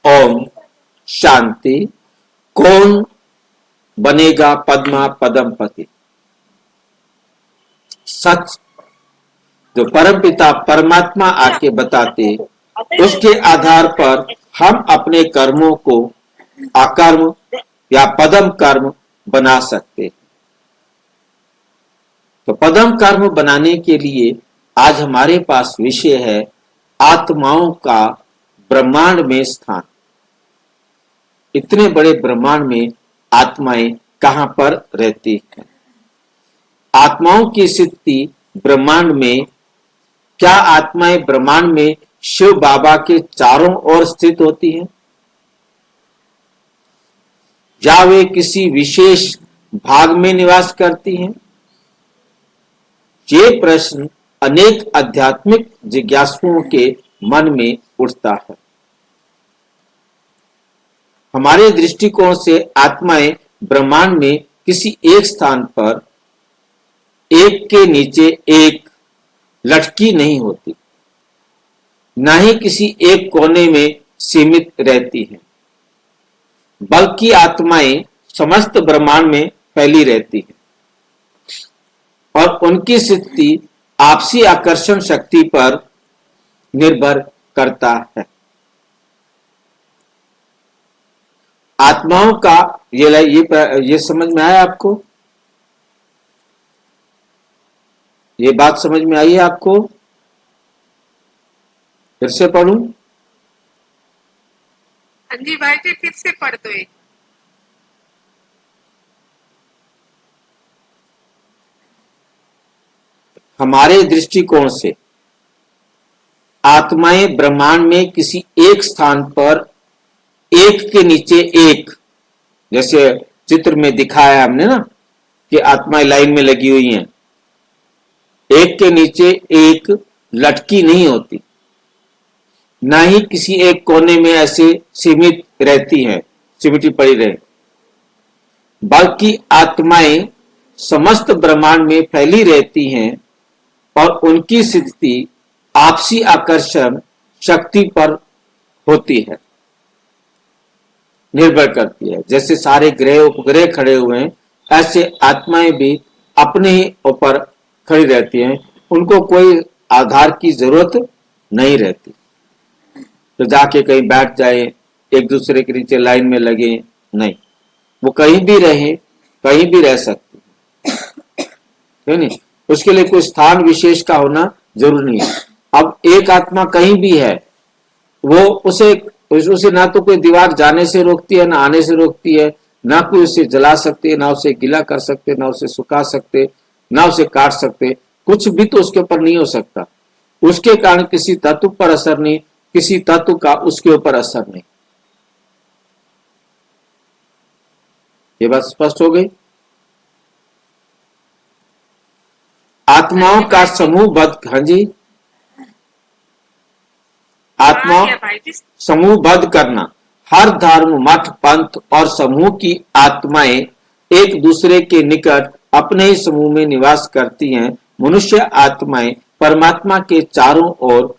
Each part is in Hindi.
ओम शांति। कौन बनेगा पद्मा पदम पति? सच जो परमपिता परमात्मा आके बताते, उसके आधार पर हम अपने कर्मों को अकर्म या पदम कर्म बना सकते। तो पदम कर्म बनाने के लिए आज हमारे पास विषय है आत्माओं का ब्रह्मांड में स्थान। इतने बड़े ब्रह्मांड में आत्माएं कहां पर रहती हैं? आत्माओं की स्थिति ब्रह्मांड में, क्या आत्माएं ब्रह्मांड में शिव बाबा के चारों ओर स्थित होती हैं या वे किसी विशेष भाग में निवास करती हैं? ये प्रश्न अनेक आध्यात्मिक जिज्ञासुओं के मन में उठता है। हमारे दृष्टिकोण से आत्माएं ब्रह्मांड में किसी एक स्थान पर एक के नीचे एक लटकी नहीं होती, न ही किसी एक कोने में सीमित रहती हैं, बल्कि आत्माएं समस्त ब्रह्मांड में फैली रहती हैं और उनकी स्थिति आपसी आकर्षण शक्ति पर निर्भर करता है। आत्माओं का ये समझ में आया आपको? ये बात समझ में आई है आपको? फिर से पढ़ूं? हाँ जी भाई जी, फिर से पढ़ दो। हमारे दृष्टिकोण से आत्माएं ब्रह्मांड में किसी एक स्थान पर एक के नीचे एक, जैसे चित्र में दिखाया हमने ना कि आत्माएं लाइन में लगी हुई हैं, एक के नीचे एक लटकी नहीं होती, ना ही किसी एक कोने में ऐसे सीमित रहती हैं, सिमटी पड़ी रहे, बल्कि आत्माएं समस्त ब्रह्मांड में फैली रहती हैं और उनकी स्थिति आपसी आकर्षण शक्ति पर होती है, निर्भर करती है। जैसे सारे ग्रह उपग्रह खड़े हुए हैं, ऐसे आत्माएं भी अपने ही ऊपर खड़ी रहती हैं, उनको कोई आधार की जरूरत नहीं रहती तो जाके कहीं बैठ जाए, एक दूसरे के नीचे लाइन में लगे, नहीं, वो कहीं भी रहे, कहीं भी रह सकती है नहीं। उसके लिए कोई स्थान विशेष का होना जरूरी नहीं है। अब एक आत्मा कहीं भी है, वो उसे ना तो कोई दीवार जाने से रोकती है, ना आने से रोकती है, ना कोई उसे जला सकते, ना उसे गीला कर सकते, ना उसे सुखा सकते, ना उसे काट सकते, कुछ भी तो उसके ऊपर नहीं हो सकता। उसके कारण किसी तत्व पर असर नहीं, किसी तत्व का उसके ऊपर असर नहीं। ये बात स्पष्ट हो गई? आत्माओं का समूहबद्ध, हाँ जी, आत्मा समूहबद्ध करना। हर धर्म, मठ, पंथ और समूह की आत्माएं एक दूसरे के निकट अपने ही समूह में निवास करती हैं। मनुष्य आत्माएं परमात्मा के चारों ओर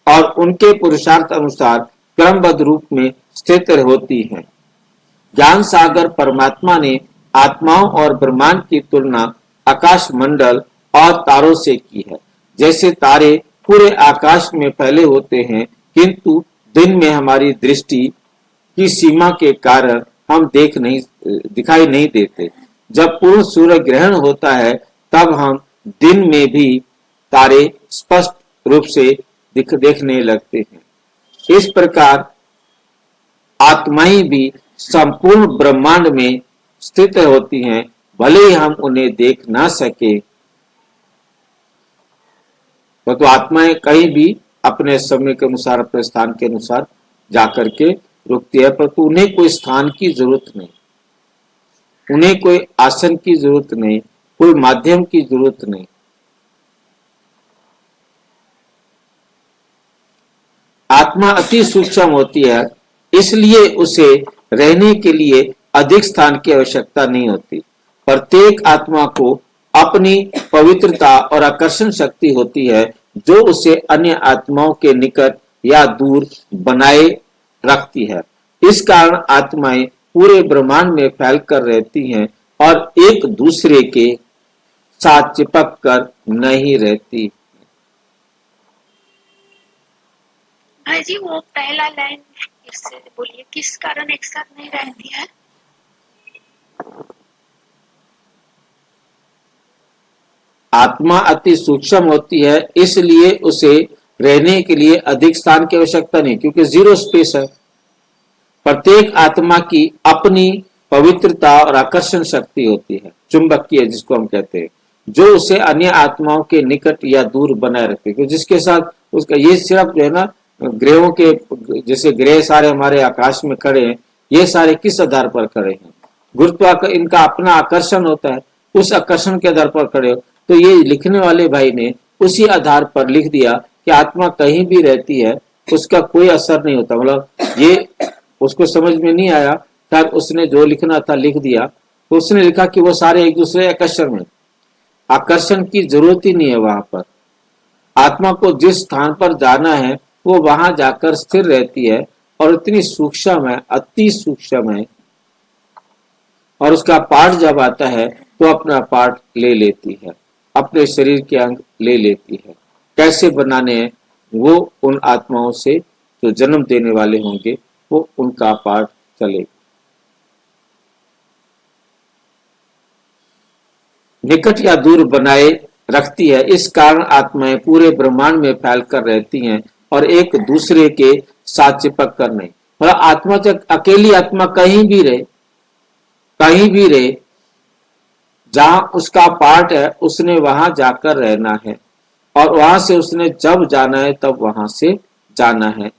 और उनके पुरुषार्थ अनुसार क्रमबद्ध रूप में स्थित होती हैं। ज्ञान सागर परमात्मा ने आत्माओं और ब्रह्मांड की तुलना आकाश मंडल और तारों से की है। जैसे तारे पूरे आकाश में फैले होते हैं, किंतु दिन में हमारी दृष्टि की सीमा के कारण हम दिखाई नहीं देते। जब पूर्ण सूर्य ग्रहण होता है, तब हम दिन में भी तारे स्पष्ट रूप से देखने लगते हैं। इस प्रकार आत्माएं भी संपूर्ण ब्रह्मांड में स्थित होती हैं, भले ही हम उन्हें देख ना सके। तो आत्माएं कहीं भी अपने समय के अनुसार, अपने स्थान के अनुसार जाकर के रुकती है, परंतु उन्हें कोई स्थान की जरूरत नहीं, उन्हें कोई आसन की जरूरत नहीं, कोई माध्यम की जरूरत नहीं। आत्मा अति सूक्ष्म होती है, इसलिए उसे रहने के लिए अधिक स्थान की आवश्यकता नहीं होती। प्रत्येक आत्मा को अपनी पवित्रता और आकर्षण शक्ति होती है, जो उसे अन्य आत्माओं के निकट या दूर बनाए रखती है। इस कारण आत्माएं पूरे ब्रह्मांड में फैलकर रहती हैं और एक दूसरे के साथ चिपक कर नहीं रहती। भाई जी वो पहला लाइन फिर से बोलिए, किस कारण एक साथ नहीं रहती है? आत्मा अति सूक्ष्म होती है, इसलिए उसे रहने के लिए अधिक स्थान की आवश्यकता नहीं, क्योंकि जीरो स्पेस है। प्रत्येक आत्मा की अपनी पवित्रता और आकर्षण शक्ति होती है, चुंबकीय जिसको हम कहते हैं, जो उसे अन्य आत्माओं के निकट या दूर बनाए रखते हैं। जिसके साथ उसका ये सिर्फ जो है ना, ग्रहों के जैसे ग्रह सारे हमारे आकाश में खड़े हैं, ये सारे किस आधार पर खड़े हैं? गुरुत्वाकर्षण, इनका अपना आकर्षण होता है, उस आकर्षण के आधार पर खड़े हो। तो ये लिखने वाले भाई ने उसी आधार पर लिख दिया कि आत्मा कहीं भी रहती है, उसका कोई असर नहीं होता। मतलब ये उसको समझ में नहीं आया, शायद उसने जो लिखना था लिख दिया। तो उसने लिखा कि वो सारे एक दूसरे आकर्षण में, आकर्षण की जरूरत ही नहीं है। वहां पर आत्मा को जिस स्थान पर जाना है वो वहां जाकर स्थिर रहती है और इतनी सूक्ष्म है, अति सूक्ष्म है, और उसका पार्ट जब आता है तो अपना पार्ट ले लेती है, अपने शरीर के अंग ले लेती है। कैसे बनाने हैं वो उन आत्माओं से जो जन्म देने वाले होंगे, वो उनका पार्ट चलेगा। निकट या दूर बनाए रखती है, इस कारण आत्माएं पूरे ब्रह्मांड में फैलकर रहती हैं और एक दूसरे के साथ चिपक कर नहीं। मतलब आत्मा जब अकेली आत्मा कहीं भी रहे, कहीं भी रहे, जहां उसका पार्ट है उसने वहां जाकर रहना है, और वहां से उसने जब जाना है तब वहां से जाना है।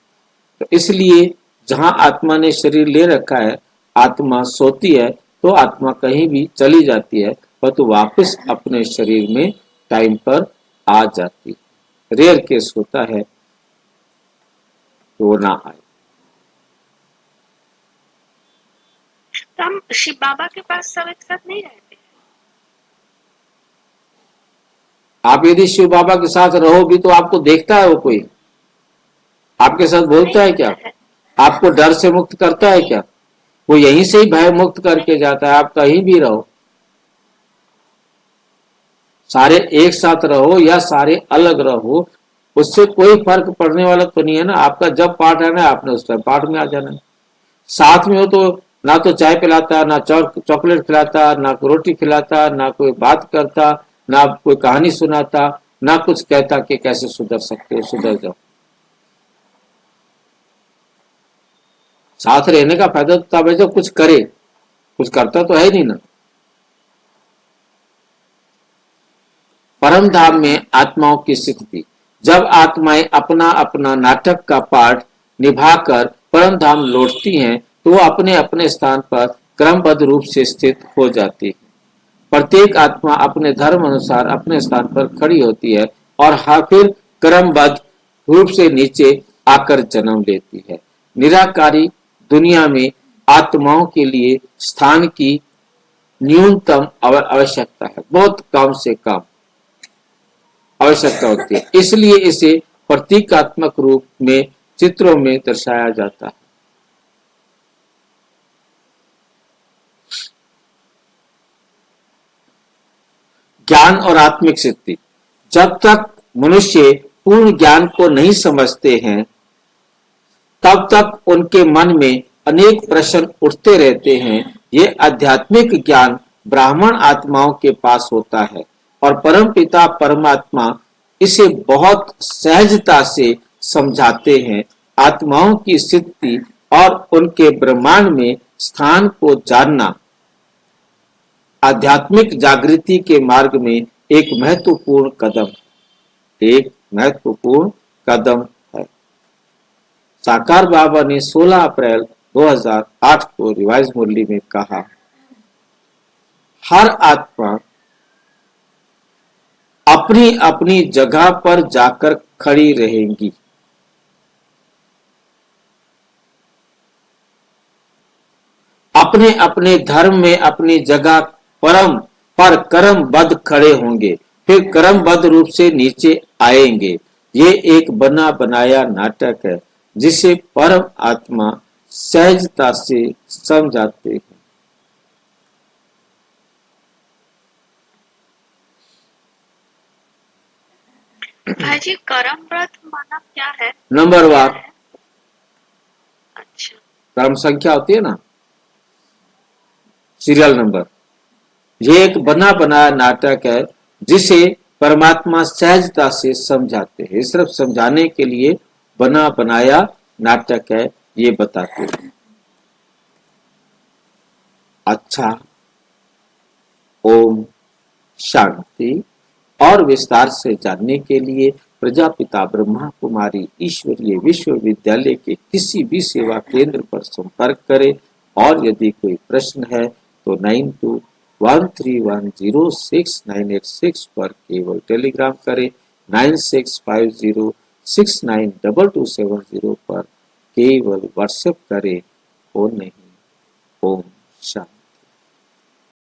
तो इसलिए जहां आत्मा ने शरीर ले रखा है, आत्मा सोती है तो आत्मा कहीं भी चली जाती है, पर तो वापस अपने शरीर में टाइम पर आ जाती है। रेयर केस होता है तो वो ना आए। तो हम शिव बाबा के पास सब एक साथ नहीं रहते हैं। आप यदि शिव बाबा के साथ रहो भी तो आपको देखता है वो कोई? आपके साथ बोलता है क्या? आपको डर से मुक्त करता है क्या? वो यहीं से ही भय मुक्त करके जाता है। आप कहीं भी रहो, सारे एक साथ रहो या सारे अलग रहो, उससे कोई फर्क पड़ने वाला तो नहीं है ना। आपका जब पाठ है ना, आपने उस टाइम पाठ में आ जाना है। साथ में हो तो ना तो चाय पिलाता, ना चॉकलेट खिलाता, ना रोटी खिलाता, ना कोई बात करता, ना कोई कहानी सुनाता, ना कुछ कहता कि कैसे सुधर सकते हो, सुधर जाओ। साथ रहने का फायदा तो तब है जब कुछ करे, कुछ करता तो है ही नहीं ना। परम धाम में आत्माओं की स्थिति, जब आत्माएं अपना अपना नाटक का पार्ट निभाकर परम धाम लौटती हैं तो वो अपने अपने स्थान पर क्रमबद्ध रूप से स्थित हो जाती है। प्रत्येक आत्मा अपने धर्म अनुसार अपने स्थान पर खड़ी होती है और फिर क्रमबद्ध रूप से नीचे आकर जन्म लेती है। निराकारी दुनिया में आत्माओं के लिए स्थान की न्यूनतम आवश्यकता है, बहुत कम से कम आवश्यकता होती है। इसलिए इसे प्रतीकात्मक रूप में चित्रों में दर्शाया जाता है। ज्ञान और आत्मिक सिद्धि, जब तक मनुष्य पूर्ण ज्ञान को नहीं समझते हैं तब तक उनके मन में अनेक प्रश्न उठते रहते हैं। ये आध्यात्मिक ज्ञान ब्राह्मण आत्माओं के पास होता है और परमपिता परमात्मा इसे बहुत सहजता से समझाते हैं। आत्माओं की स्थिति और उनके ब्रह्मांड में स्थान को जानना आध्यात्मिक जागृति के मार्ग में एक महत्वपूर्ण कदम, एक महत्वपूर्ण कदम है। साकार बाबा ने 16 अप्रैल 2008 को रिवाइज मुरली में कहा, हर आत्मा अपनी अपनी जगह पर जाकर खड़ी रहेंगी। अपने अपने धर्म में अपनी जगह परम पर कर्मबद्ध खड़े होंगे, फिर कर्मबद्ध रूप से नीचे आएंगे। ये एक बना बनाया नाटक है। जिसे परम आत्मा सहजता से समझाते हैं। भाई जी कर्म व्रत माना क्या है? नंबरवार अच्छा, क्रम संख्या होती है ना, सीरियल नंबर। ये एक बना बनाया नाटक है जिसे परमात्मा सहजता से समझाते हैं। सिर्फ समझाने के लिए बना बनाया नाटक है, ये बताते हैं। अच्छा, ओम शांति। और विस्तार से जानने के लिए प्रजापिता ब्रह्मा कुमारी ईश्वरीय विश्वविद्यालय के किसी भी सेवा केंद्र पर संपर्क करें। और यदि कोई प्रश्न है तो 9213106986 पर केवल टेलीग्राम करें। 9650692270 पर केवल व्हाट्सएप करें और नहीं। ओम शांति।